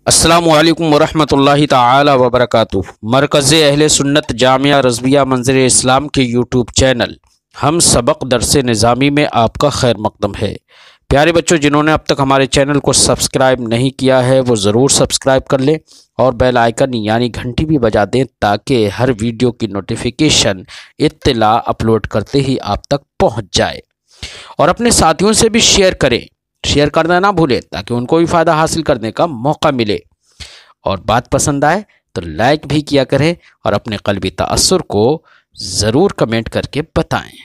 السلام علیکم ورحمۃ اللہ تعالی وبرکاتہ۔ مرکز اہل سنت جامعہ رضویہ منظر اسلام کے یوٹیوب چینل ہم سبق درس نظامی میں آپ کا خیر مقدم ہے۔ پیارے بچوں، جنہوں نے اب تک ہمارے چینل کو سبسکرائب نہیں کیا ہے وہ ضرور سبسکرائب کر لیں اور بیل آئیکن یعنی گھنٹی بھی بجا دیں تاکہ ہر ویڈیو کی نوٹیفیکیشن اطلاع اپلوڈ کرتے ہی آپ تک پہنچ جائے، اور اپنے ساتھیوں سے بھی شیئر کرنا نہ بھولیں تاکہ ان کو بھی فائدہ حاصل کرنے کا موقع ملے، اور بات پسند آئے تو لائک بھی کیا کریں اور اپنے قلبی تأثر کو ضرور کمنٹ کر کے بتائیں۔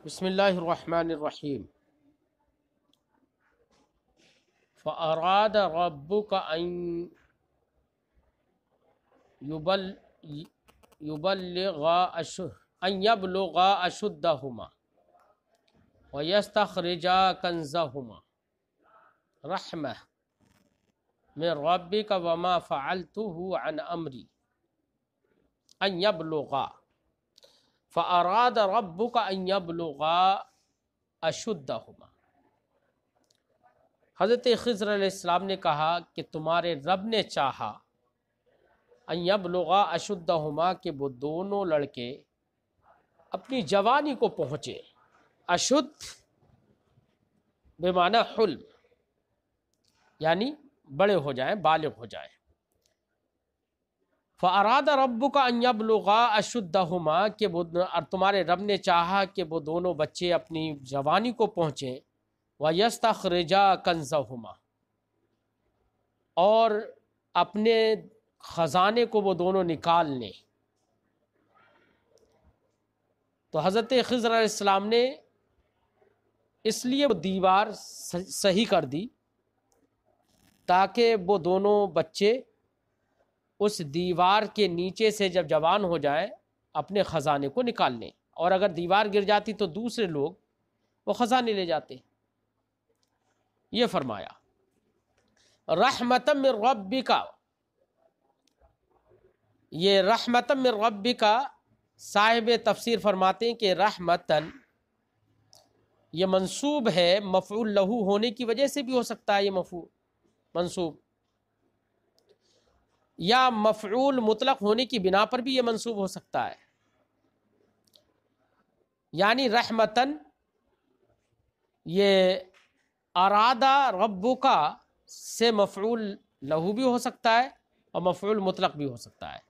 بسم اللہ الرحمن الرحیم۔ فَأَرَادَ رَبُّكَ أَن يَبْلُغَا أَشُدَّهُمَا وَيَسْتَخْرِجَا كَنزَهُمَا رَحْمَةً مِّن رَّبِّكَ وَمَا فَعَلْتُهُ عَنْ أَمْرِي أَن يَبْلُغَا فَأَرَادَ رَبُّكَ أَن يَبْلُغَا أَشُدَّهُمَا۔ حضرت خضر علیہ السلام نے کہا کہ تمہارے رب نے چاہا ان یبلغا اشدہما کہ وہ دونوں لڑکے اپنی جوانی کو پہنچے۔ اشد بمعنی حلم، یعنی بڑے ہو جائیں، بالغ ہو جائیں۔ فَأَرَادَ رَبُّكَ أَن يَبْلُغَا أَشُدَّهُمَا کہ تمہارے رب نے چاہا کہ وہ دونوں بچے اپنی جوانی کو پہنچیں۔ وَيَسْتَخْرِجَا كَنزَهُمَا اور اپنے خزانے کو وہ دونوں نکال لیں۔ تو حضرت خضر علیہ السلام نے اس لیے وہ دیوار صحیح کر دی تاکہ وہ دونوں بچے اس دیوار کے نیچے سے جب جوان ہو جائیں اپنے خزانے کو نکال لیں، اور اگر دیوار گر جاتی تو دوسرے لوگ وہ خزانے لے جاتے۔ یہ فرمایا رحمتم من ربک، یہ رحمتم من ربک صاحب تفسیر فرماتے ہیں کہ رحمتن یہ منصوب ہے، مفعول لہو ہونے کی وجہ سے بھی ہو سکتا ہے یہ مفعول منصوب، یا مفعول مطلق ہونے کی بنا پر بھی یہ منصوب ہو سکتا ہے۔ یعنی رحمتن یہ ارادہ ربکا سے مفعول لہو بھی ہو سکتا ہے اور مفعول مطلق بھی ہو سکتا ہے۔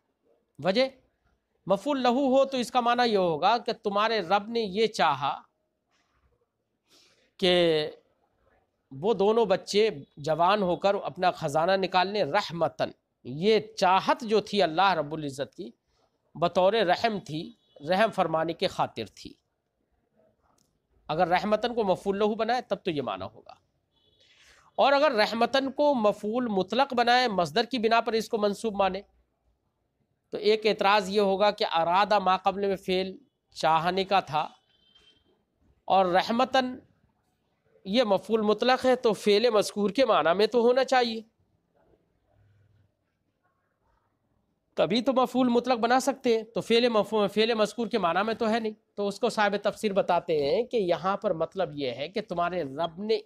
وجہ مفعول لہو ہو تو اس کا معنی یہ ہوگا کہ تمہارے رب نے یہ چاہا کہ وہ دونوں بچے جوان ہو کر اپنا خزانہ نکالنے، رحمتن یہ چاہت جو تھی اللہ رب العزت کی بطور رحم تھی، رحم فرمانے کے خاطر تھی۔ اگر رحمتن کو مفعول لہو بنائے تب تو یہ معنی ہوگا، اور اگر رحمتن کو مفعول مطلق بنائے مصدر کی بنا پر اس کو منصوب مانے تو ایک اعتراض یہ ہوگا کہ ارادہ ما قبل میں فعل چاہنے کا تھا، اور رحمتن یہ مفعول مطلق ہے تو فعل مذکور کے معنی میں تو ہونا چاہیے، تبھی تو مفعول مطلق بنا سکتے ہیں، تو فعل مذکور کے معنی میں تو ہے نہیں۔ تو اس کو صاحب تفسیر بتاتے ہیں کہ یہاں پر مطلب یہ ہے کہ تمہارے رب نے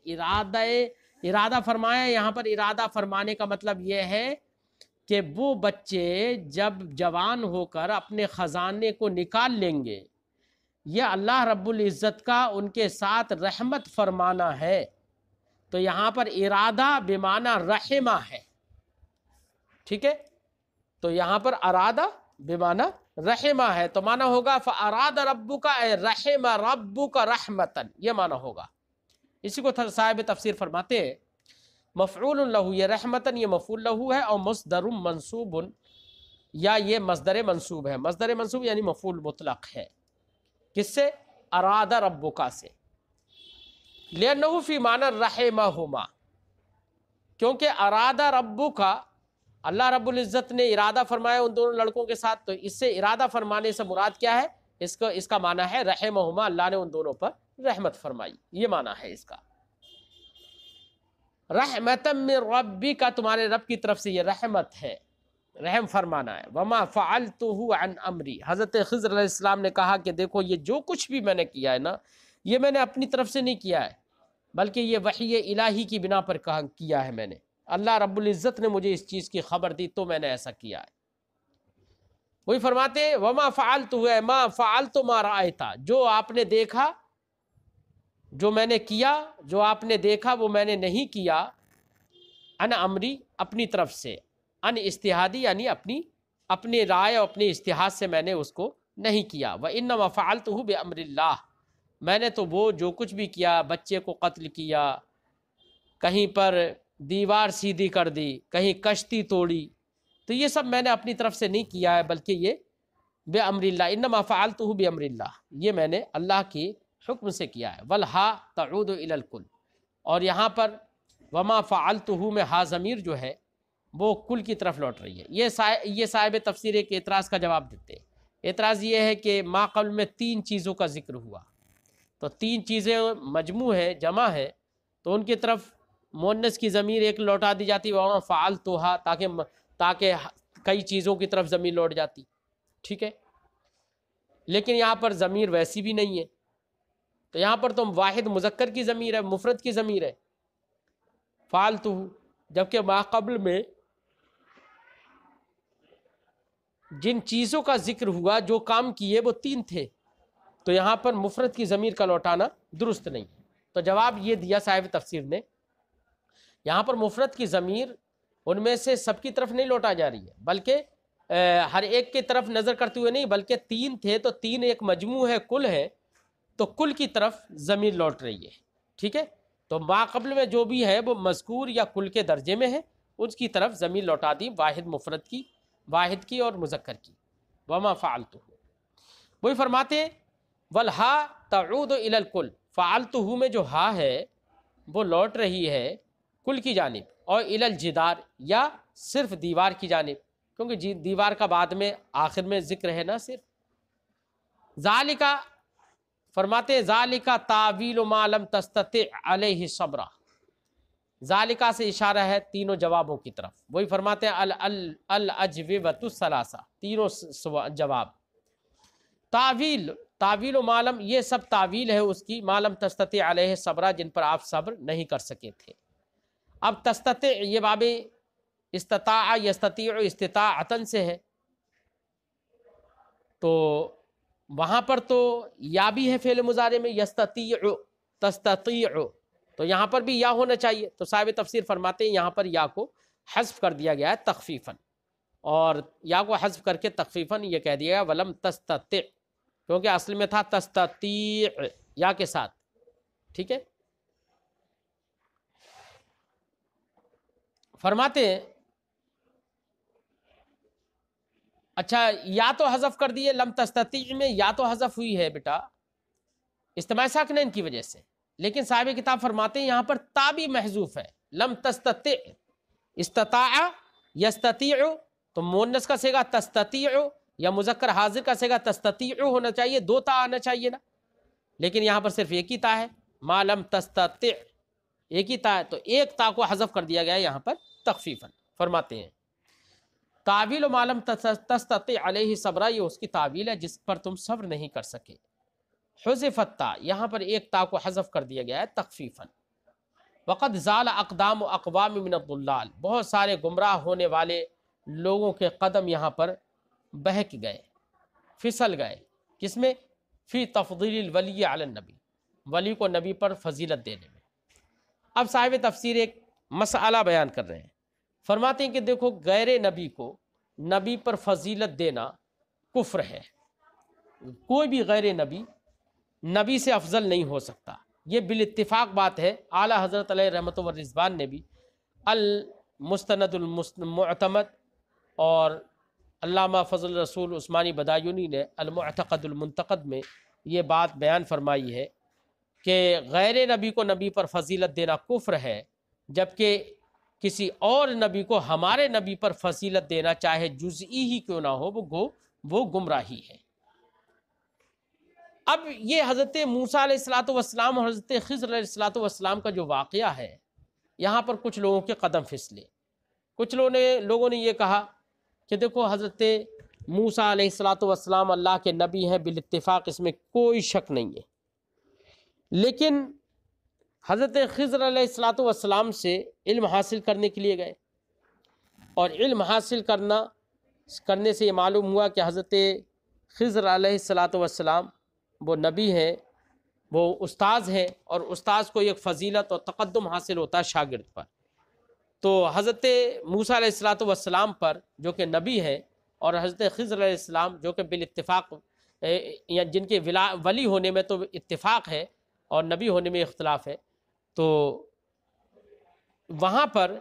ارادہ فرمایا۔ یہاں پر ارادہ فرمانے کا مطلب یہ ہے کہ وہ بچے جب جوان ہو کر اپنے خزانے کو نکال لیں گے، یہ اللہ رب العزت کا ان کے ساتھ رحمت فرمانا ہے۔ تو یہاں پر ارادہ بمعنی رحمہ ہے، ٹھیک ہے؟ تو یہاں پر ارادہ بمعنی رحمہ ہے تو معنی ہوگا فَأَرَادَ رَبُّكَ اے رحم ربک رحمتن، یہ معنی ہوگا۔ اسی کو صاحب تفسیر فرماتے ہیں مفعول لہو، یہ رحمتن یہ مفعول لہو ہے، اور مصدر منصوب، یا یہ مصدر منصوب ہے۔ مصدر منصوب یعنی مفعول مطلق ہے، کس سے؟ اراد ربک سے، لأنہ فی معنی رحمہما، کیونکہ اراد ربک اللہ رب العزت نے ارادہ فرمایا ان دونوں لڑکوں کے ساتھ، تو اس سے ارادہ فرمانے سے مراد کیا ہے؟ اس کا معنی ہے رحمہما، اللہ نے ان دونوں پر رحمت فرمائی، یہ معنی ہے اس کا۔ رحمتم من ربک تمہارے رب کی طرف سے یہ رحمت ہے، رحم فرمانا ہے. وما فعلتہ عن امری، حضرت خضر علیہ السلام نے کہا کہ دیکھو یہ جو کچھ بھی میں نے کیا ہے نا، یہ میں نے اپنی طرف سے نہیں کیا ہے، بلکہ یہ وحی الہی کی بنا پر کیا ہے. میں نے، اللہ رب العزت نے مجھے اس چیز کی خبر دی تو میں نے ایسا کیا ہے. وہی فرماتے ہیں وما فعلتہ ما فعلت ما رأیت، جو آپ نے دیکھا، جو میں نے کیا، جو آپ نے دیکھا وہ میں نے نہیں کیا. ان امری، اپنی طرف سے، ان اجتہادی یعنی اپنی رائے اور اپنے اجتہاد سے میں نے اس کو نہیں کیا. وانما فعلتہ بامر اللہ، میں نے تو وہ جو کچھ بھی کیا، بچے کو قتل کیا، کہیں پر دیوار سیدھی کر دی، کہیں کشتی توڑی، تو یہ سب میں نے اپنی طرف سے نہیں کیا ہے، بلکہ یہ بامر اللہ، انما فعلتہ بامر اللہ، یہ میں نے اللہ کی حکم سے کیا ہے. والہا تعود الی الکل، اور یہاں پر وما فعلتہ میں ہا ضمیر جو ہے وہ کل کی طرف لوٹ رہی ہے. یہ صاحب تفسیر ایک اعتراض کا جواب دیتے ہیں. اعتراض یہ ہے کہ ما قبل میں 3 چیزوں کا ذکر ہوا، تو 3 چیزیں مجموع ہے، جمع ہے، تو ان کی طرف مؤنث کی ضمیر ایک لوٹا دی جاتی وہاں فعلتھا، تاکہ کئی چیزوں کی طرف ضمیر لوٹ جاتی. ٹھیک ہے، لیکن یہاں پر ضمیر ویسی بھی نہیں ہے، تو یہاں پر تو واحد مذکر کی ضمیر ہے، مفرد کی ضمیر ہے فعلتہ، جبکہ ما قبل میں جن چیزوں کا ذکر ہوا، جو کام کیے وہ 3 تھے، تو یہاں پر مفرد کی ضمیر کا لوٹانا درست نہیں. تو جواب یہ دیا صاحب تفسیر نے، یہاں پر مفرد کی ضمیر ان میں سے سب کی طرف نہیں لوٹا جا رہی ہے، بلکہ ہر ایک کی طرف نظر کرتے ہوئے نہیں، بلکہ 3 تھے تو 3 ایک مجموع ہے، کل ہے، تو کل کی طرف ضمیر لوٹ رہی ہے. ٹھیک ہے، تو ما قبل میں جو بھی ہے وہ مذکور یا کل کے درجے میں ہے، اس کی طرف ضمیر لوٹا دی، واحد مفرد کی، واحد کی اور مذکر کی. وما فعلتہ، وہی فرماتے ہیں والہا تعود الی الکل، فعلتہ میں جو ہا ہے وہ لوٹ رہی ہے کل کی جانب، اور الی الجدار، یا صرف دیوار کی جانب، کیونکہ دیوار کا بعد میں آخر میں ذکر ہے نا صرف. ذالکا، فرماتے ہیں ذالکا تعویل ما لم تستطع علیہ صبرا، ذالکا سے اشارہ ہے تینوں جوابوں کی طرف. وہی فرماتے ہیں الاجوبۃ الثلاثہ، تینوں جواب. تعویل و معلم، یہ سب تعویل ہے اس کی، معلم تستطع علیہ صبرا، جن پر آپ صبر نہیں کر سکے تھے. اب تستطع یہ باب استطاع یستطیع استطاعتن سے ہے، تو وہاں پر تو یا بھی ہے فعل مضارع میں یستطیع تستطیع، تو یہاں پر بھی یا ہونا چاہیے. تو صاحب تفسیر فرماتے ہیں یہاں پر یا کو حذف کر دیا گیا ہے تخفیفاً، اور یا کو حذف کر کے تخفیفاً یہ کہہ دیا گیا ولم تستطع، کیونکہ اصل میں تھا تستطیع یا کے ساتھ. ٹھیک ہے، فرماتے ہیں اچھا یا تو حذف کر دیے، لم تستطیع میں یا تو حذف ہوئی ہے بیٹا اجتماع ساکنین کی وجہ سے، لیکن صاحب کتاب فرماتے ہیں یہاں پر تا بھی محذوف ہے. لم تستطع، استطاع یستطیع، تو مؤنث کا صیغہ تستطیع یا مذکر حاضر کا صیغہ تستطیع ہونا چاہیے، 2 تا آنا چاہیے نا، لیکن یہاں پر صرف ایک ہی تا ہے، ما لم تستطع، ایک ہی تا ہے، تو ایک تا کو حذف کر دیا گیا یہاں پر تخفیفاً. فرماتے ہیں تعویل و ما لم تستطع علیہ صبرا، یہ اس کی تعویل ہے جس پر تم صبر نہیں کر سکے. حذفت تا، یہاں پر ایک تا کو حذف کر دیا گیا ہے تخفیفاً. وقد زال اقدام اقوام من الضلال، بہت سارے گمراہ ہونے والے لوگوں کے قدم یہاں پر بہک گئے، پھسل گئے. کس میں؟ فی تفضیل الولی علی النبی، ولی کو نبی پر فضیلت دینے میں. اب صاحب تفسیر ایک مسئلہ بیان کر رہے ہیں، فرماتے ہیں کہ دیکھو غیر نبی کو نبی پر فضیلت دینا کفر ہے. کوئی بھی غیر نبی نبی سے افضل نہیں ہو سکتا، یہ بالاتفاق بات ہے. اعلیٰ حضرت علیہ رحمت و رضوان نے بھی المستند المعتمد، اور علامہ فضل رسول عثمانی بدایونی نے المعتقد المنتقد میں یہ بات بیان فرمائی ہے کہ غیر نبی کو نبی پر فضیلت دینا کفر ہے، جبکہ کسی اور نبی کو ہمارے نبی پر فضیلت دینا چاہے جزئی ہی کیوں نہ ہو وہ گمراہی ہے. اب یہ حضرت موسیٰ علیہ الصلوۃ والسلام اور حضرت خضر علیہ الصلوۃ والسلام کا جو واقعہ ہے، یہاں پر کچھ لوگوں کے قدم پھسلے. کچھ لوگوں نے یہ کہا کہ دیکھو حضرت موسیٰ علیہ الصلوۃ والسلام اللہ کے نبی ہیں بالاتفاق، اس میں کوئی شک نہیں ہے، لیکن حضرت خضر علیہ الصلوۃ والسلام سے علم حاصل کرنے کے لیے گئے، اور علم حاصل کرنے سے یہ معلوم ہوا کہ حضرت خضر علیہ الصلوۃ والسلام وہ نبی ہیں، وہ استاذ ہیں، اور استاذ کو ایک فضیلت اور تقدم حاصل ہوتا ہے شاگرد پر۔ تو حضرت موسیٰ علیہ الصلوۃ والسلام پر جو کہ نبی ہے، اور حضرت خضر علیہ السلام جو کہ بالاتفاق یا جن کے ولی ہونے میں تو اتفاق ہے اور نبی ہونے میں اختلاف ہے، تو وہاں پر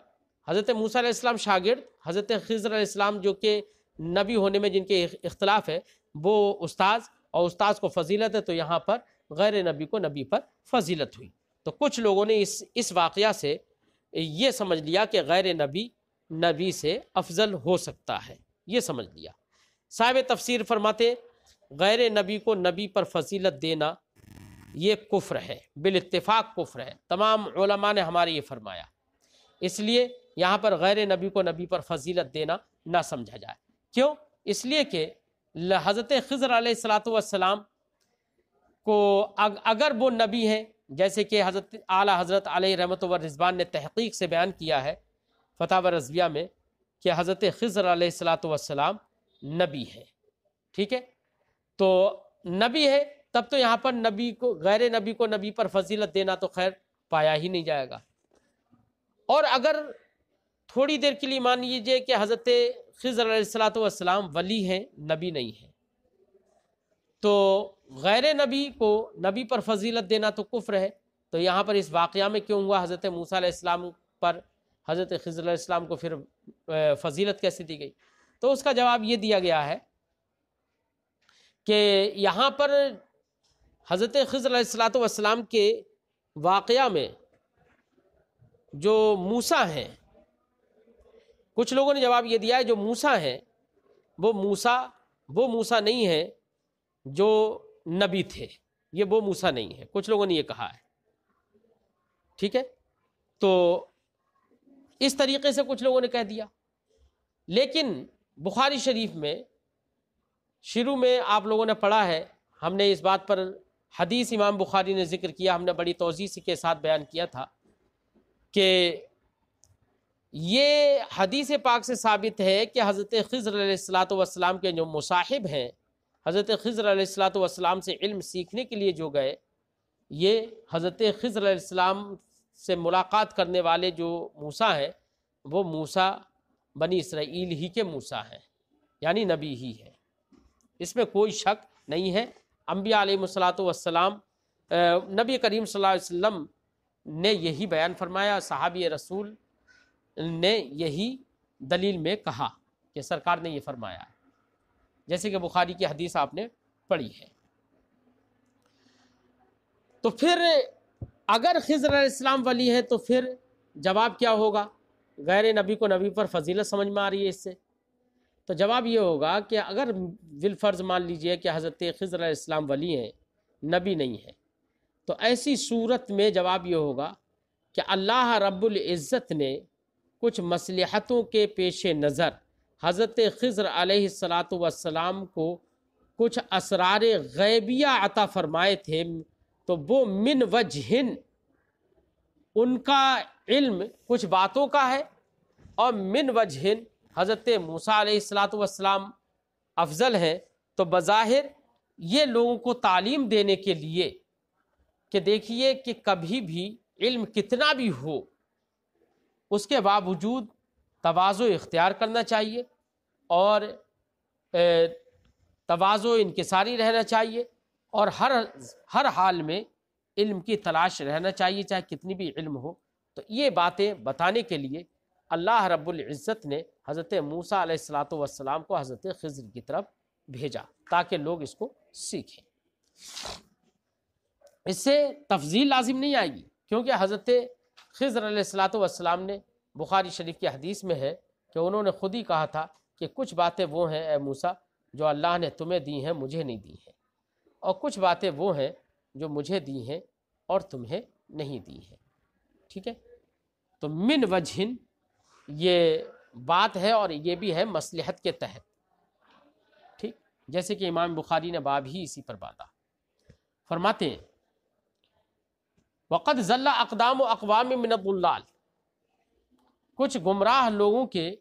حضرت موسیٰ علیہ السلام شاگرد، حضرت خضر علیہ السلام جو کہ نبی ہونے میں جن کے اختلاف ہے وہ استاذ، اور استاذ کو فضیلت ہے، تو یہاں پر غیر نبی کو نبی پر فضیلت ہوئی۔ تو کچھ لوگوں نے اس واقعہ سے یہ سمجھ لیا کہ غیر نبی نبی سے افضل ہو سکتا ہے، یہ سمجھ لیا۔ صاحب تفسیر فرماتے غیر نبی کو نبی پر فضیلت دینا یہ کفر ہے، بالاتفاق کفر ہے، تمام علماء نے ہمارے یہ فرمایا، اس لیے یہاں پر غیر نبی کو نبی پر فضیلت دینا نہ سمجھا جائے۔ کیوں؟ اس لیے کہ حضرت خضر علیہ الصلوۃ والسلام کو اگر وہ نبی ہیں، جیسے کہ حضرت اعلیٰ حضرت علیہ رحمۃ و رضوان نے تحقیق سے بیان کیا ہے فتاوی رضویہ میں کہ حضرت خضر علیہ الصلوۃ والسلام نبی ہے، ٹھیک ہے، تو نبی ہے، تب تو یہاں پر نبی کو غیر نبی کو نبی پر فضیلت دینا تو خیر پایا ہی نہیں جائے گا۔ اور اگر تھوڑی دیر کے لیے مان لیجیے کہ حضرت خضر علیہ الصلوۃ والسلام ولی ہیں، نبی نہیں ہیں، تو غیر نبی کو نبی پر فضیلت دینا تو کفر ہے، تو یہاں پر اس واقعہ میں کیوں ہوا حضرت موسیٰ علیہ السلام پر حضرت خضر علیہ السلام کو پھر فضیلت کیسے دی گئی؟ تو اس کا جواب یہ دیا گیا ہے کہ یہاں پر حضرت خضر علیہ الصلوۃ والسلام کے واقعہ میں جو موسیٰ ہیں، کچھ لوگوں نے جواب یہ دیا ہے جو موسیٰ ہیں وہ موسیٰ نہیں ہے جو نبی تھے، یہ وہ موسیٰ نہیں ہے، کچھ لوگوں نے یہ کہا ہے، ٹھیک ہے، تو اس طریقے سے کچھ لوگوں نے کہہ دیا۔ لیکن بخاری شریف میں شروع میں آپ لوگوں نے پڑھا ہے، ہم نے اس بات پر حدیث امام بخاری نے ذکر کیا، ہم نے بڑی توضیح کے ساتھ بیان کیا تھا کہ یہ حدیث پاک سے ثابت ہے کہ حضرت خضر علیہ الصلوۃ والسلام کے جو مصاحب ہیں، حضرت خضر علیہ الصلوۃ والسلام سے علم سیکھنے کے لیے جو گئے، یہ حضرت خضر علیہ السلام سے ملاقات کرنے والے جو موسیٰ ہیں وہ موسیٰ بنی اسرائیل ہی کے موسیٰ ہیں، یعنی نبی ہی ہے، اس میں کوئی شک نہیں ہے۔ انبیاء علیہ الصلوۃ والسلام، نبی کریم صلی اللہ علیہ وسلم نے یہی بیان فرمایا، صحابی رسول نے یہی دلیل میں کہا کہ سرکار نے یہ فرمایا ہے، جیسے کہ بخاری کی حدیث آپ نے پڑھی ہے۔ تو پھر اگر خضر علیہ السلام ولی ہے تو پھر جواب کیا ہوگا؟ غیر نبی کو نبی پر فضیلت سمجھ میں آ رہی ہے اس سے، تو جواب یہ ہوگا کہ اگر بالفرض مان لیجئے کہ حضرت خضر علیہ السلام ولی ہیں، نبی نہیں ہے، تو ایسی صورت میں جواب یہ ہوگا کہ اللہ رب العزت نے کچھ مصلحتوں کے پیش نظر حضرت خضر علیہ الصلوۃ والسلام کو کچھ اسرار غیبیہ عطا فرمائے تھے، تو وہ من وجہن ان کا علم کچھ باتوں کا ہے، اور من وجہن حضرت موسیٰ علیہ الصلوۃ والسلام افضل ہیں، تو بظاہر یہ لوگوں کو تعلیم دینے کے لیے کہ دیکھیے کہ کبھی بھی علم کتنا بھی ہو اس کے باوجود تواضع اختیار کرنا چاہیے، اور تواضع انکساری رہنا چاہیے، اور ہر حال میں علم کی تلاش رہنا چاہیے، چاہے کتنی بھی علم ہو۔ تو یہ باتیں بتانے کے لیے اللہ رب العزت نے حضرت موسیٰ علیہ الصلوۃ والسلام کو حضرت خضر کی طرف بھیجا تاکہ لوگ اس کو سیکھیں۔ اس سے تفضیل لازم نہیں آئے گی، کیونکہ حضرت خضر علیہ الصلوۃ والسلام نے بخاری شریف کی حدیث میں ہے کہ انہوں نے خود ہی کہا تھا کہ کچھ باتیں وہ ہیں اے موسیٰ جو اللہ نے تمہیں دی ہیں، مجھے نہیں دی ہیں، اور کچھ باتیں وہ ہیں جو مجھے دی ہیں اور تمہیں نہیں دی ہیں، ٹھیک ہے۔ تو من وجہن یہ بات ہے اور یہ بھی ہے مصلحت کے تحت، ٹھیک، جیسے کہ امام بخاری نے باب ہی اسی پر باندھا۔ فرماتے ہیں وقد ضل اقدام و اقوام من الضلال، کچھ گمراہ لوگوں کے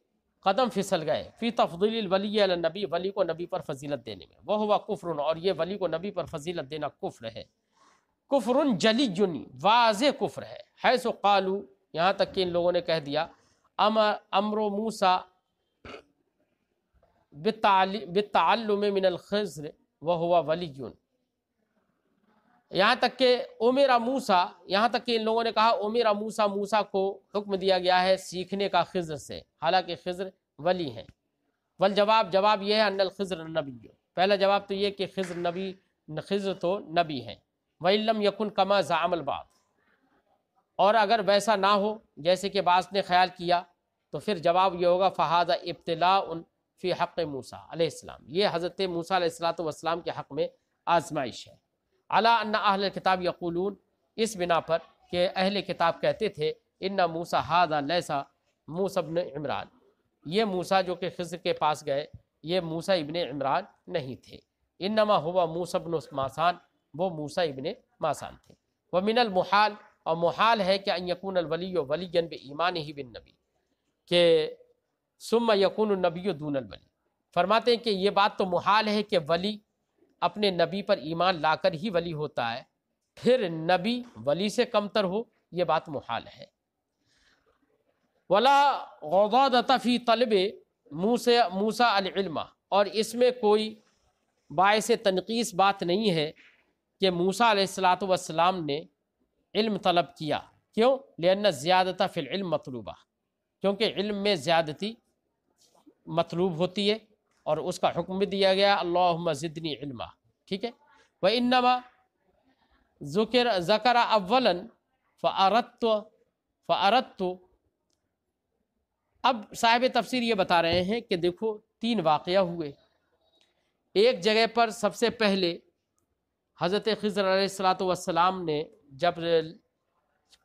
قدم پھسل گئے فی تفضیل الولی علی النبی، ولی کو نبی پر فضیلت دینے میں، وہ ہوا کفر، اور یہ ولی کو نبی پر فضیلت دینا کفر ہے، کفر جلی، واضح کفر ہے، حیث قالو، یہاں تک کہ ان لوگوں نے کہہ دیا امر موسیٰ بالتعلم من الخضر وہو ولی، یہاں تک کہ امر موسیٰ، یہاں تک کہ ان لوگوں نے کہا امر موسیٰ، موسیٰ کو حکم دیا گیا ہے سیکھنے کا خضر سے، حالانکہ خضر ولی ہیں۔ والجواب، جواب یہ ہے ان الخضر نبی، پہلا جواب تو یہ کہ خضر تو نبی ہیں، وَإِن لَمْ يَكُنْ كَمَا زَعَمَ الْبَعْضُ، اور اگر ویسا نہ ہو جیسے کہ بعض نے خیال کیا تو پھر جواب یہ ہوگا فَهَذَا ابتلاء فی حق موسیٰ علیہ السلام، یہ حضرت موسیٰ علیہ السلام کے حق میں آزمائش ہے، علی ان اہل کتاب یقولون، اس بنا پر کہ اہل کتاب کہتے تھے ان موسیٰ ھذا لیس موسیٰ ابن عمران، یہ موسیٰ جو کہ خضر کے پاس گئے یہ موسیٰ ابن عمران نہیں تھے، انما ہوا موسیٰ ابن ماسان، وہ موسیٰ ابن ماسان تھے، ومن المحال، اور محال ہے کہ ان یکون الولی ولیا بایمانہ بالنبی، کہ ثم یکون النبی دون الولی، فرماتے ہیں کہ یہ بات تو محال ہے کہ ولی اپنے نبی پر ایمان لا کر ہی ولی ہوتا ہے، پھر نبی ولی سے کمتر ہو، یہ بات محال ہے۔ ولا غضاضۃ فی طلب موسیٰ العلم، اور اس میں کوئی باعث تنقیص بات نہیں ہے کہ موسیٰ علیہ السلام نے علم طلب کیا، کیوں؟ لأن الزیادۃ فی العلم مطلوبہ، کیونکہ علم میں زیادتی مطلوب ہوتی ہے اور اس کا حکم بھی دیا گیا اللہم زدنی علما، ٹھیک ہے۔ وَإِنَّمَا ذکر اولا فَأَرَدْتُ، اب صاحب تفسیر یہ بتا رہے ہیں کہ دیکھو 3 واقعہ ہوئے، ایک جگہ پر سب سے پہلے حضرت خضر علیہ السلام نے جب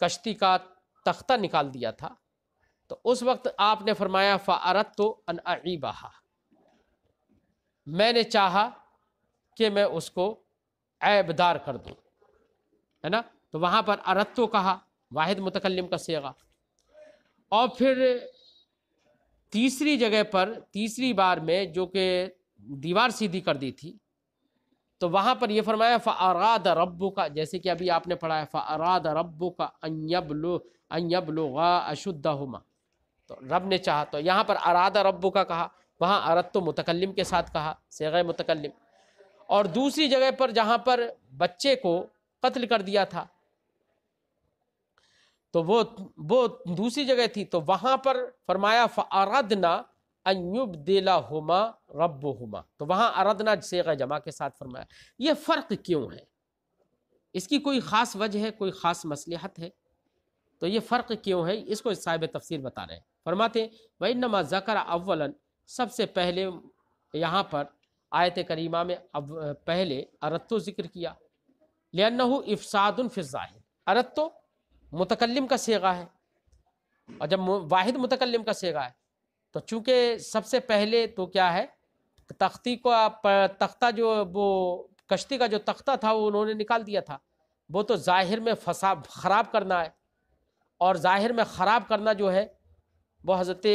کشتی کا تختہ نکال دیا تھا تو اس وقت آپ نے فرمایا فَأَرَدْتُ أَنْ أَعِيبَهَا، میں نے چاہا کہ میں اس کو عیب دار کر دوں، ہے نا، تو وہاں پر اردتو کہا، واحد متکلم کا صیغہ، اور پھر تیسری جگہ پر تیسری بار میں جو کہ دیوار سیدھی کر دی تھی تو وہاں پر یہ فرمایا فَأَرَادَ رَبُّكَ، جیسے کہ ابھی آپ نے پڑھا ہے فَأَرَادَ رَبُّكَ أَن يَبْلُغَا أَشُدَّهُمَا، تو رب نے چاہا، تو یہاں پر اراد ربک کا کہا، وہاں اردت تو متکلم کے ساتھ کہا، صیغہ متکلم، اور دوسری جگہ پر جہاں پر بچے کو قتل کر دیا تھا تو وہ دوسری جگہ تھی، تو وہاں پر فرمایا فَأَرَدْنَا أَن يُبْدِلَهُمَا رَبُّهُمَا، تو وہاں اردنا صیغہ جمع کے ساتھ فرمایا۔ یہ فرق کیوں ہے؟ اس کی کوئی خاص وجہ ہے، کوئی خاص مصلحت ہے؟ تو یہ فرق کیوں ہے اس کو صاحب تفسیر بتا رہے ہیں، فرماتے ہیں وَإِنَّمَا ذَكَرَ اولا، سب سے پہلے یہاں پر آیت کریمہ میں پہلے اردتو ذکر کیا، لِأَنَّهُ إِفْسَادٌ فِي الظَّاهِرِ، اردتو متکلم کا صیغہ ہے، اور جب واحد متکلم کا صیغہ ہے تو چونکہ سب سے پہلے تو کیا ہے، تختہ جو وہ کشتی کا جو تختہ تھا وہ انہوں نے نکال دیا تھا، وہ تو ظاہر میں فساد خراب کرنا ہے، اور ظاہر میں خراب کرنا جو ہے وہ حضرت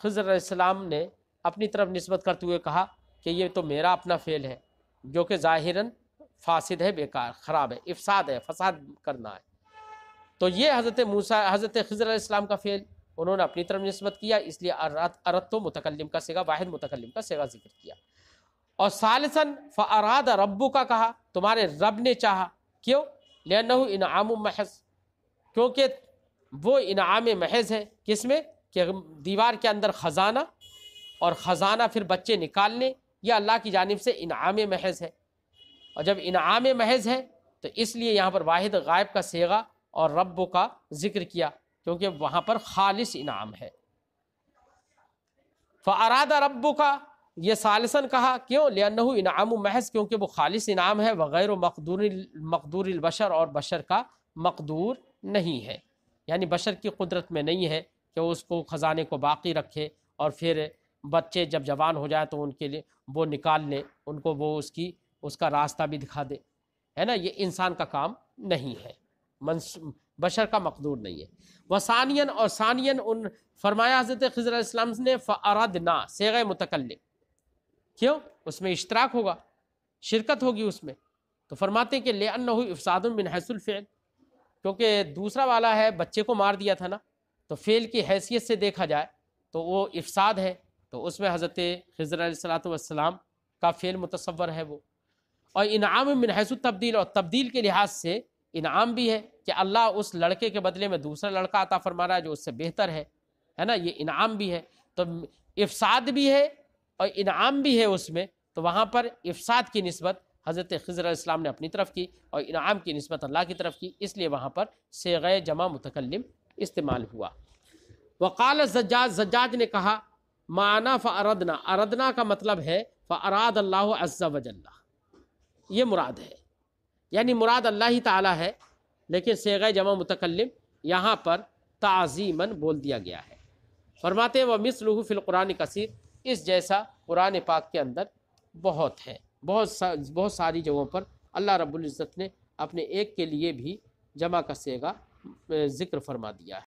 خضر علیہ السلام نے اپنی طرف نسبت کرتے ہوئے کہا کہ یہ تو میرا اپنا فعل ہے جو کہ ظاہراً فاسد ہے، بیکار، خراب ہے، افساد ہے، فساد کرنا ہے، تو یہ حضرت خضر علیہ السلام کا فعل انہوں نے اپنی طرف نسبت کیا، اس لیے اردتو متکلم کا صیغہ، واحد متکلم کا صیغہ ذکر کیا، اور ثالثاً فَأَرَادَ رَبُّكَ کا کہا، تمہارے رب نے چاہا، کیوں؟ لِأَنَّهُ إِنْعَامٌ مَحْضٌ، کیونکہ وہ انعام محض ہے، کس میں؟ کہ دیوار کے اندر خزانہ، اور خزانہ پھر بچے نکالنے، یہ اللہ کی جانب سے انعام محض ہے، اور جب انعام محض ہے تو اس لیے یہاں پر واحد غائب کا صیغہ اور رب کا ذکر کیا، کیونکہ وہاں پر خالص انعام ہے۔ فَأَرَادَ رَبُّكَ یہ ثالثاً کہا، کیوں؟ لِأَنَّهُ انعام محض، کیونکہ وہ خالص انعام ہے، وغیر مقدور البشر، اور بشر کا مقدور نہیں ہے، یعنی بشر کی قدرت میں نہیں ہے کہ اس کو خزانے کو باقی رکھے اور پھر بچے جب جوان ہو جائے تو ان کے لیے وہ نکال لیں، ان کو وہ اس کا راستہ بھی دکھا دے، ہے نا. یہ انسان کا کام نہیں ہے، بشر کا مقدور نہیں ہے. وثانین، اور ثانین ان فرمایا حضرت خضر علیہ السلام نے فاردنا صیغہ متکلم، کیوں؟ اس میں اشتراک ہوگا، شرکت ہوگی اس میں. تو فرماتے ہیں کہ لأنہ افساد من حیث الفعل، کیونکہ دوسرا والا ہے بچے کو مار دیا تھا نا، تو فعل کی حیثیت سے دیکھا جائے تو وہ افساد ہے، تو اس میں حضرت خضر علیہ السلام کا فعل متصور ہے وہ. اور انعام من حیث التبدیل، اور تبدیل کے لحاظ سے انعام بھی ہے کہ اللہ اس لڑکے کے بدلے میں دوسرا لڑکا عطا فرما رہا ہے جو اس سے بہتر ہے نا. یہ انعام بھی ہے، تو افساد بھی ہے اور انعام بھی ہے اس میں. تو وہاں پر افساد کی نسبت حضرت خضر علیہ السلام نے اپنی طرف کی اور انعام کی نسبت اللہ کی طرف کی، اس لیے وہاں پر صیغہ جمع متکلم استعمال ہوا. وقال الزجاج، زجاج نے کہا معنی فاردنا، اردنا کا مطلب ہے فاراد اللہ عز وجل، یہ مراد ہے، یعنی مراد اللہ ہی تعالی ہے، لیکن صیغہ جمع متکلم یہاں پر تعظیماً بول دیا گیا ہے. فرماتے ہیں ومثلہ فی القرآن کثیر، اس جیسا قرآن پاک کے اندر بہت ہے، بہت ساری جگہوں پر اللہ رب العزت نے اپنے ایک کے لیے بھی جمع کا صیغہ ذکر فرما دیا ہے.